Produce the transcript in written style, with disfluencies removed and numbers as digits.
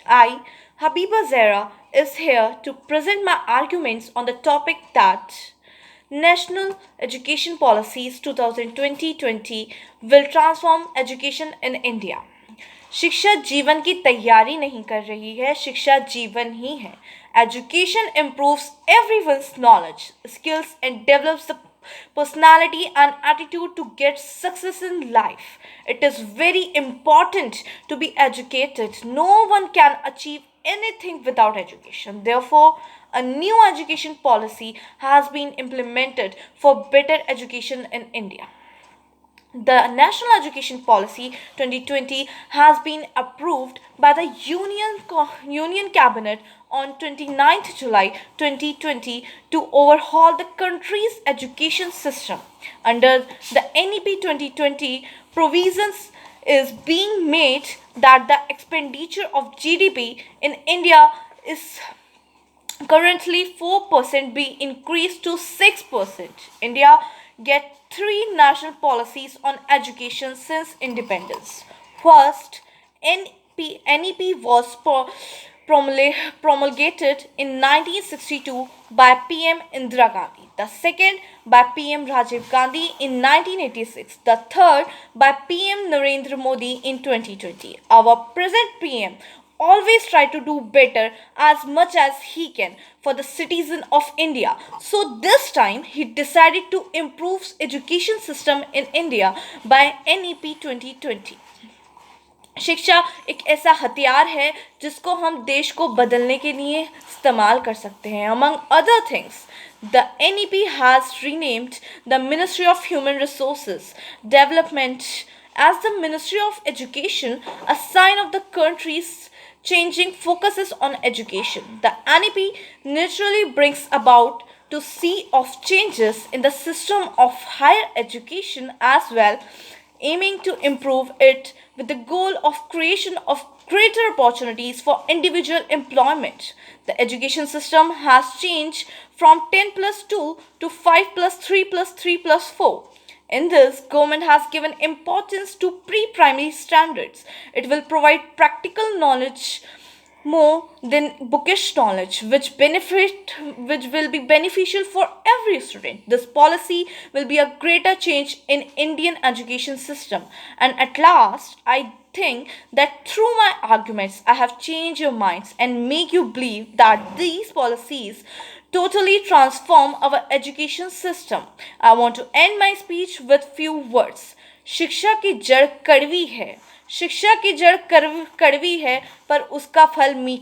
I, Habiba Zara, is here to present my arguments on the topic that National Education Policies 2020 will transform education in India. शिक्षा जीवन की तैयारी नहीं कर रही है, शिक्षा जीवन ही है. Education improves everyone's knowledge, skills and develops the personality and attitude to get success in life. It is very important to be educated. No one can achieve anything without education. Therefore, a new education policy has been implemented for better education in India. The National Education Policy 2020 has been approved by the Union Cabinet on 29th July 2020 to overhaul the country's education system. Under the NEP 2020, provisions is being made that the expenditure of GDP in India is currently 4% be increased to 6%. India get three national policies on education since independence. First, NEP was promulgated in 1962 by PM Indira Gandhi. The second by PM Rajiv Gandhi in 1986. The third by PM Narendra Modi in 2020. Our present PM always try to do better as much as he can for the citizen of India. So this time he decided to improve education system in India by NEP 2020. शिक्षा एक ऐसा हथियार है जिसको हम देश को बदलने के लिए इस्तेमाल कर सकते हैं. Among other things, the NEP has renamed the Ministry of Human Resources Development as the Ministry of Education, a sign of the country's changing focuses on education. The NEP naturally brings about to see of changes in the system of higher education as well, aiming to improve it with the goal of creation of greater opportunities for individual employment. The education system has changed from 10 plus 2 to 5 plus 3 plus 3 plus 4. In this, government has given importance to pre-primary standards. It will provide practical knowledge more than bookish knowledge, which will be beneficial for every student. This policy will be a greater change in Indian education system. And at last, I think that through my arguments, I have changed your minds and make you believe that these policies totally transform our education system. I want to end my speech with few words. शिक्षा की जड़ कड़वी है, शिक्षा की जड़ कड़वी है, पर उसका फल मीठा